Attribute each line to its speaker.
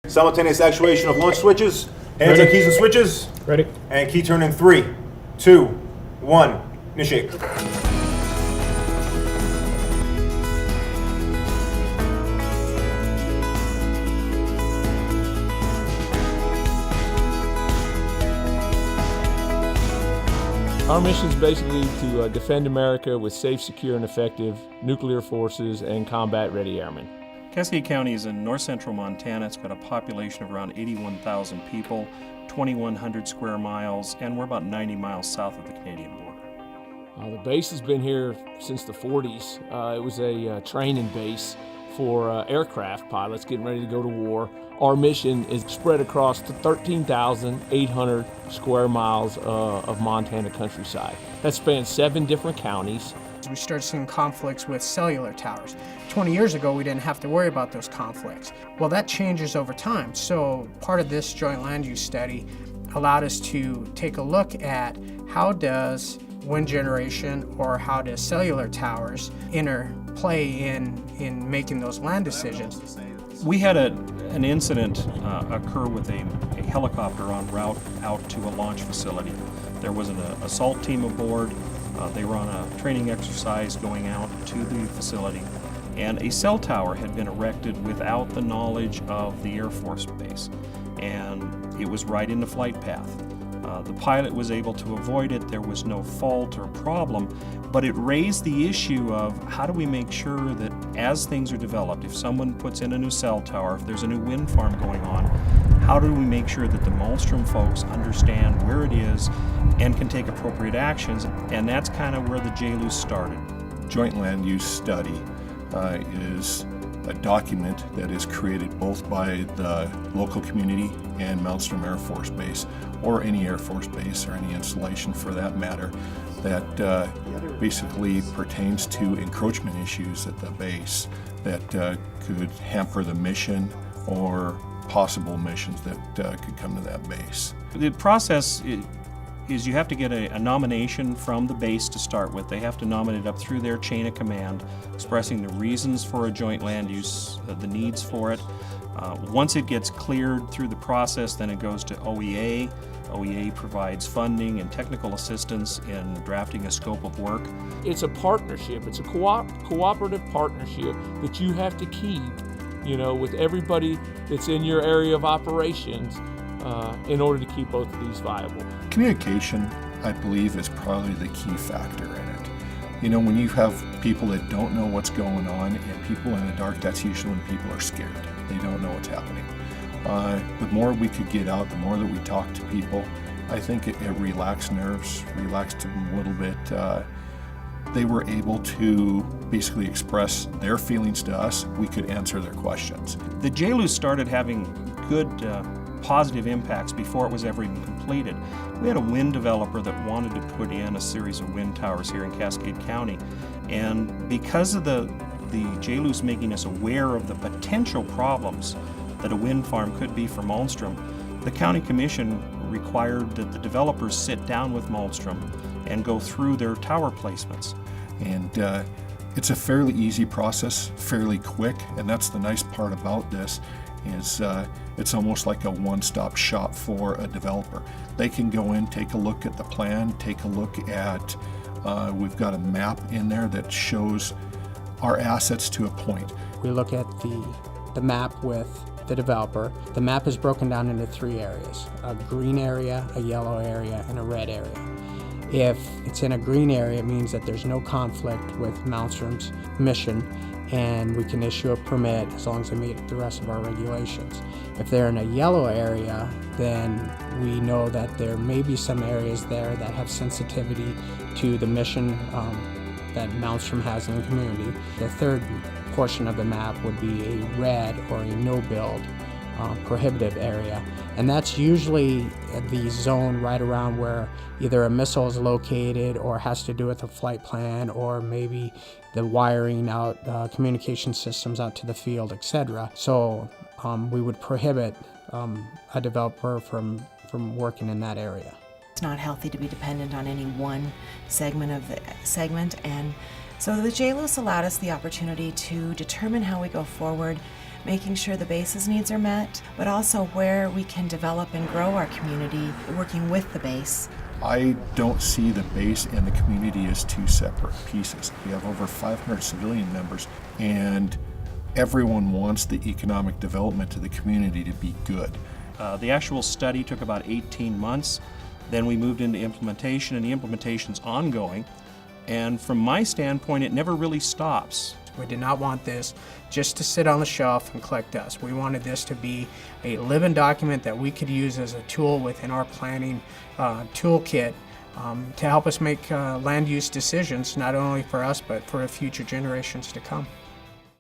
Speaker 1: Simultaneous actuation of launch switches. Hands on keys and switches.
Speaker 2: Ready.
Speaker 1: And key turn in 3, 2, 1. Initiate.
Speaker 2: Our mission is basically to defend America with safe, secure, and effective nuclear forces and combat-ready airmen.
Speaker 3: Cascade County is in north-central Montana. It's got a population of around 81,000 people, 2,100 square miles, and we're about 90 miles south of the Canadian border.
Speaker 2: The base has been here since the 40s. It was a training base for aircraft pilots getting ready to go to war. Our mission is spread across the 13,800 square miles of Montana countryside. That spans 7 different counties.
Speaker 4: We started seeing conflicts with cellular towers. 20 years ago, we didn't have to worry about those conflicts. Well, that changes over time. So part of this joint land use study allowed us to take a look at how does wind generation or how does cellular towers interplay in making those land decisions.
Speaker 3: We had an incident occur with a helicopter en route out to a launch facility. There was an assault team aboard. They were on a training exercise going out to the facility, and a cell tower had been erected without the knowledge of the Air Force Base, and it was right in the flight path. The pilot was able to avoid it. There was no fault or problem, but it raised the issue of how do we make sure that as things are developed, if someone puts in a new cell tower, if there's a new wind farm going on, how do we make sure that the Malmstrom folks understand where it is and can take appropriate actions? And that's kind of where the JLUS started.
Speaker 5: Joint land use study is a document that is created both by the local community and Malmstrom Air Force Base, or any Air Force Base or any installation for that matter, that basically pertains to encroachment issues at the base that could hamper the mission or possible missions that could come to that base.
Speaker 3: The process is you have to get a nomination from the base to start with. They have to nominate up through their chain of command, expressing the reasons for a joint land use, the needs for it. Once it gets cleared through the process, then it goes to OEA. OEA provides funding and technical assistance in drafting a scope of work.
Speaker 2: It's a partnership. It's a cooperative partnership that you have to keep, with everybody that's in your area of operations in order to keep both of these viable.
Speaker 5: Communication, I believe, is probably the key factor in it. When you have people that don't know what's going on and people in the dark, that's usually when people are scared. They don't know what's happening. The more we could get out, the more that we talk to people, I think it relaxed nerves, relaxed them a little bit. They were able to basically express their feelings to us. We could answer their questions.
Speaker 3: The JLUS started having good positive impacts before it was ever even completed. We had a wind developer that wanted to put in a series of wind towers here in Cascade County, and because of the JLUS making us aware of the potential problems that a wind farm could be for Malmstrom, the County Commission required that the developers sit down with Malmstrom and go through their tower placements.
Speaker 5: And it's a fairly easy process, fairly quick, and that's the nice part about this is it's almost like a one-stop shop for a developer. They can go in, take a look at the plan, take a look at, we've got a map in there that shows our assets to a point.
Speaker 4: We look at the map with the developer. The map is broken down into 3 areas: a green area, a yellow area, and a red area. If it's in a green area, it means that there's no conflict with Malmstrom's mission, and we can issue a permit as long as they meet the rest of our regulations. If they're in a yellow area, then we know that there may be some areas there that have sensitivity to the mission that Malmstrom has in the community. The third portion of the map would be a red or a no-build prohibitive area, and that's usually the zone right around where either a missile is located or has to do with a flight plan, or maybe the wiring out communication systems out to the field, etc. So we would prohibit a developer from working in that area.
Speaker 6: It's not healthy to be dependent on any one segment of the segment, and so the JLUS allowed us the opportunity to determine how we go forward, making sure the base's needs are met, but also where we can develop and grow our community working with the base.
Speaker 5: I don't see the base and the community as two separate pieces. We have over 500 civilian members, and everyone wants the economic development of the community to be good.
Speaker 3: The actual study took about 18 months. Then we moved into implementation, and the implementation's ongoing. And from my standpoint, it never really stops.
Speaker 4: We did not want this just to sit on the shelf and collect dust. We wanted this to be a living document that we could use as a tool within our planning toolkit to help us make land use decisions, not only for us, but for future generations to come.